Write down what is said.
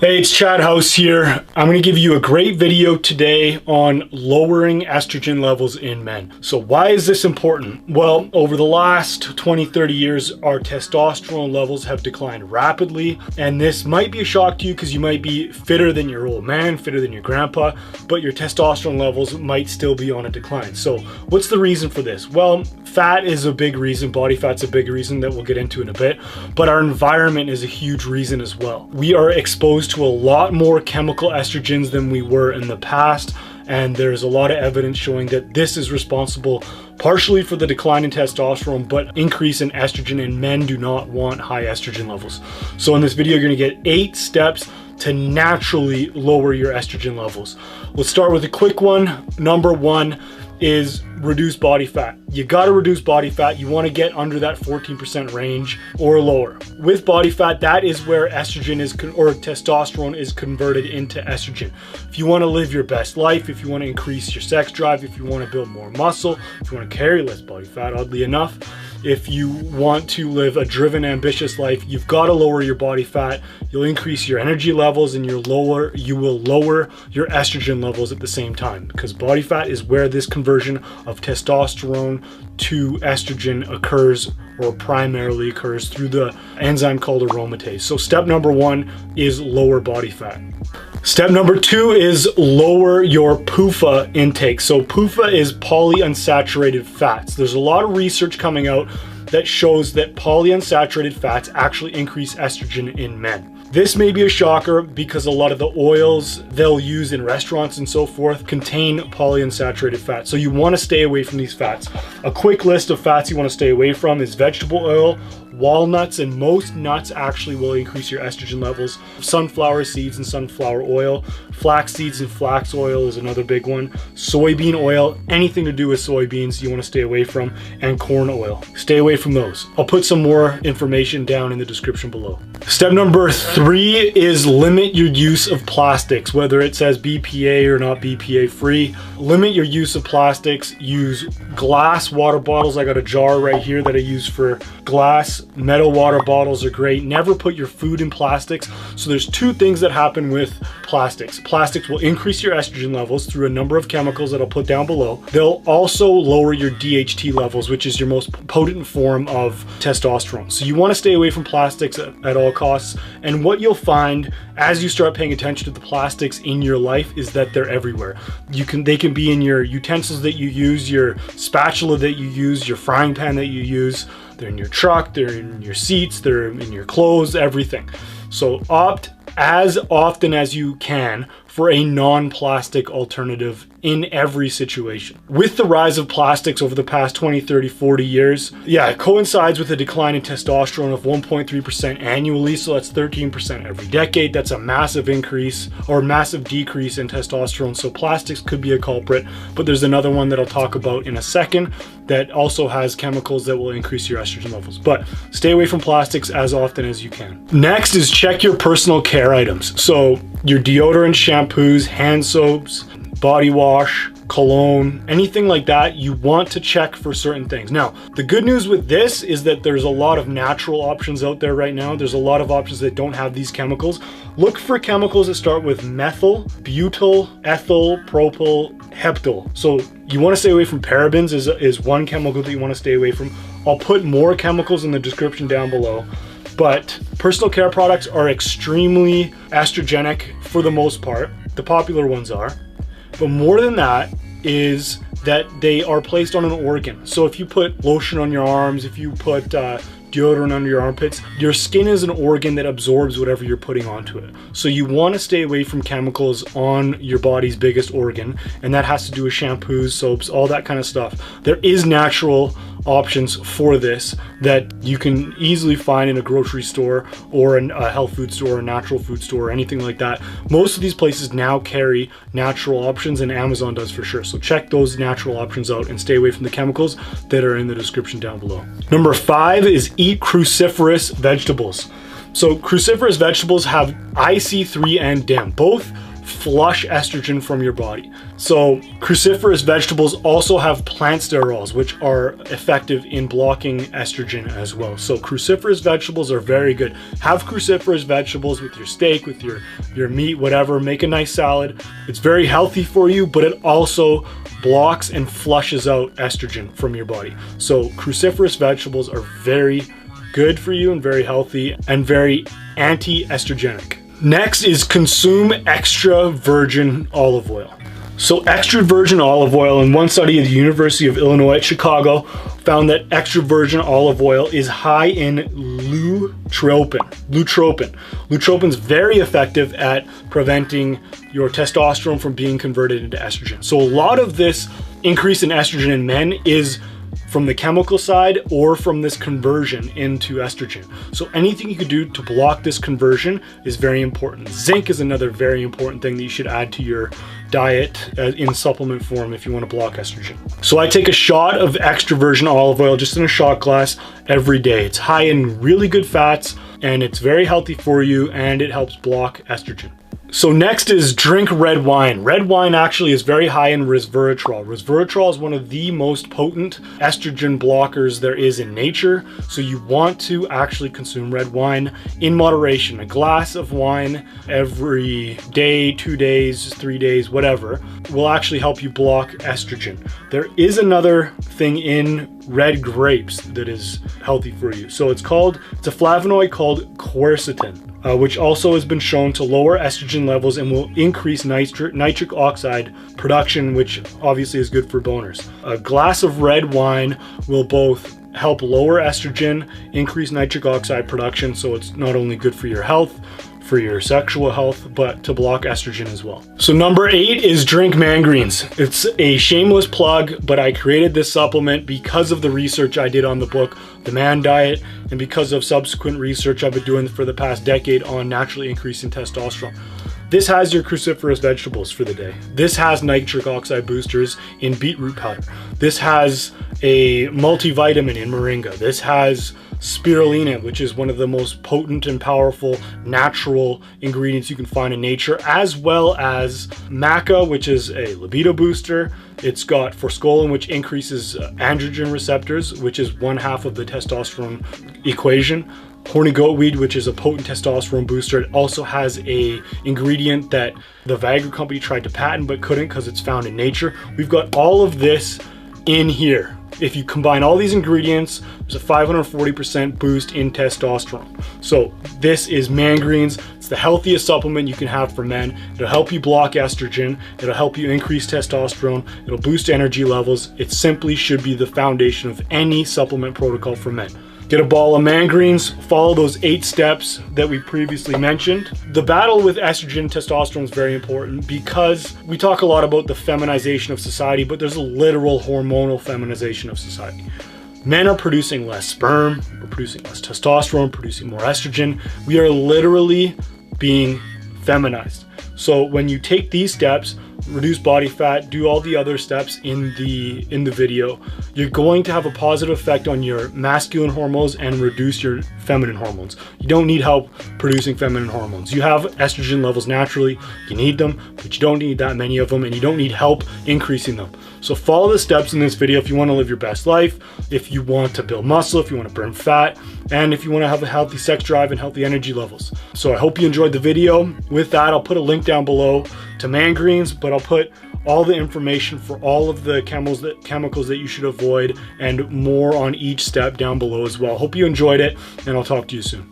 Hey, it's Chad Howse here. I'm going to give you a great video today on lowering estrogen levels in men. So why is this important? Well, over the last 20-30 years, our testosterone levels have declined rapidly. And this might be a shock to you because you might be fitter than your old man, fitter than your grandpa, but your testosterone levels might still be on a decline. So what's the reason for this? Well, fat is a big reason. Body fat's a big reason that we'll get into in a bit, but our environment is a huge reason as well. We are exposed to a lot more chemical estrogens than we were in the past, and there's a lot of evidence showing that this is responsible partially for the decline in testosterone, but increase in estrogen, and men do not want high estrogen levels. So in this video, you're gonna get 8 steps to naturally lower your estrogen levels. Let's start with a quick one. Number 1 is reduce body fat. You gotta reduce body fat. You wanna get under that 14% range or lower. With body fat, that is where estrogen is, or testosterone is converted into estrogen. If you wanna live your best life, if you wanna increase your sex drive, if you wanna build more muscle, if you wanna carry less body fat, oddly enough, if you want to live a driven, ambitious life, you've got to lower your body fat. You'll increase your energy levels and you will lower your estrogen levels at the same time, because body fat is where this conversion of testosterone to estrogen occurs, or primarily occurs through the enzyme called aromatase. So step number 1 is lower body fat. Step number 2 is lower your PUFA intake. So PUFA is polyunsaturated fats. There's a lot of research coming out that shows that polyunsaturated fats actually increase estrogen in men. This may be a shocker because a lot of the oils they'll use in restaurants and so forth contain polyunsaturated fat. So you want to stay away from these fats. A quick list of fats you want to stay away from is vegetable oil, walnuts, and most nuts actually will increase your estrogen levels. Sunflower seeds and sunflower oil, flax seeds and flax oil is another big one. Soybean oil, anything to do with soybeans you want to stay away from, and corn oil. Stay away from those. I'll put some more information down in the description below. Step number 3 is limit your use of plastics, whether it says BPA or not BPA free. Limit your use of plastics. Use glass water bottles. I got a jar right here that I use for glass. Metal water bottles are great. Never put your food in plastics. So there's 2 things that happen with plastics. Plastics will increase your estrogen levels through a number of chemicals that I'll put down below. They'll also lower your DHT levels, which is your most potent form of testosterone. So you want to stay away from plastics at all costs. And what you'll find as you start paying attention to the plastics in your life is that they're everywhere. They can be in your utensils that you use, your spatula that you use, your frying pan that you use. They're in your truck, they're in your seats, they're in your clothes, everything. So opt as often as you can for a non-plastic alternative in every situation. With the rise of plastics over the past 20, 30, 40 years, it coincides with a decline in testosterone of 1.3% annually, so that's 13% every decade. That's a massive increase or massive decrease in testosterone, so plastics could be a culprit, but there's another one that I'll talk about in a second that also has chemicals that will increase your estrogen levels. But stay away from plastics as often as you can. Next is check your personal care items. So your deodorant, shampoos, hand soaps, body wash, cologne, anything like that, you want to check for certain things. Now, the good news with this is that there's a lot of natural options out there right now. There's a lot of options that don't have these chemicals. Look for chemicals that start with methyl, butyl, ethyl, propyl, heptyl. So you want to stay away from parabens is one chemical that you want to stay away from. I'll put more chemicals in the description down below. But personal care products are extremely estrogenic for the most part. The popular ones are. But more than that is that they are placed on an organ. So if you put lotion on your arms, if you put deodorant under your armpits, your skin is an organ that absorbs whatever you're putting onto it. So you want to stay away from chemicals on your body's biggest organ, and that has to do with shampoos, soaps, all that kind of stuff. There is natural options for this that you can easily find in a grocery store or a health food store, a natural food store, or anything like that. Most of these places now carry natural options, and Amazon does for sure. So check those natural options out and stay away from the chemicals that are in the description down below. Number 5 is eat cruciferous vegetables. So cruciferous vegetables have IC3 and DIM, both flush estrogen from your body. So cruciferous vegetables also have plant sterols, which are effective in blocking estrogen as well. So cruciferous vegetables are very good. Have cruciferous vegetables with your steak, with your meat, whatever. Make a nice salad. It's very healthy for you, but it also blocks and flushes out estrogen from your body. So cruciferous vegetables are very good for you and very healthy and very anti-estrogenic. Next is consume extra virgin olive oil. So extra virgin olive oil, in one study at the University of Illinois at Chicago, found that extra virgin olive oil is high in lutropin. Lutropin is very effective at preventing your testosterone from being converted into estrogen. So a lot of this increase in estrogen in men is from the chemical side or from this conversion into estrogen. So anything you could do to block this conversion is very important. Zinc is another very important thing that you should add to your diet in supplement form if you want to block estrogen. So I take a shot of extra virgin olive oil just in a shot glass every day. It's high in really good fats and it's very healthy for you and it helps block estrogen. So next is drink red wine. Red wine actually is very high in resveratrol. Resveratrol is one of the most potent estrogen blockers there is in nature. So you want to actually consume red wine in moderation. A glass of wine every day, 2 days, 3 days, whatever, will actually help you block estrogen. There is another thing in red grapes that is healthy for you. So it's a flavonoid called quercetin. Which also has been shown to lower estrogen levels and will increase nitric oxide production, which obviously is good for boners. A glass of red wine will both help lower estrogen, increase nitric oxide production, so it's not only good for your health, for your sexual health, but to block estrogen as well. So number 8 is drink Man Greens. It's a shameless plug, but I created this supplement because of the research I did on the book, The Man Diet, and because of subsequent research I've been doing for the past decade on naturally increasing testosterone. This has your cruciferous vegetables for the day. This has nitric oxide boosters in beetroot powder. This has a multivitamin in moringa. This has spirulina, which is one of the most potent and powerful natural ingredients you can find in nature, as well as maca, which is a libido booster. It's got forskolin, which increases androgen receptors, which is one half of the testosterone equation. Horny goatweed, which is a potent testosterone booster. It also has a ingredient that the Viagra company tried to patent but couldn't because it's found in nature. We've got all of this in here. If you combine all these ingredients, there's a 540% boost in testosterone. So this is Man Greens. It's the healthiest supplement you can have for men. It'll help you block estrogen. It'll help you increase testosterone. It'll boost energy levels. It simply should be the foundation of any supplement protocol for men. Get a ball of Man Greens, follow those 8 steps that we previously mentioned. The battle with estrogen and testosterone is very important because we talk a lot about the feminization of society, but there's a literal hormonal feminization of society. Men are producing less sperm, we're producing less testosterone, producing more estrogen. We are literally being feminized. So when you take these steps, reduce body fat, do all the other steps in the video, you're going to have a positive effect on your masculine hormones and reduce your feminine hormones. You don't need help producing feminine hormones. You have estrogen levels naturally, you need them, but you don't need that many of them, and you don't need help increasing them. So follow the steps in this video if you want to live your best life, if you want to build muscle, if you want to burn fat, and if you want to have a healthy sex drive and healthy energy levels. So I hope you enjoyed the video. With that, I'll put a link down below to Man Greens, but I'll put all the information for all of the chemicals that you should avoid and more on each step down below as well. Hope you enjoyed it, and I'll talk to you soon.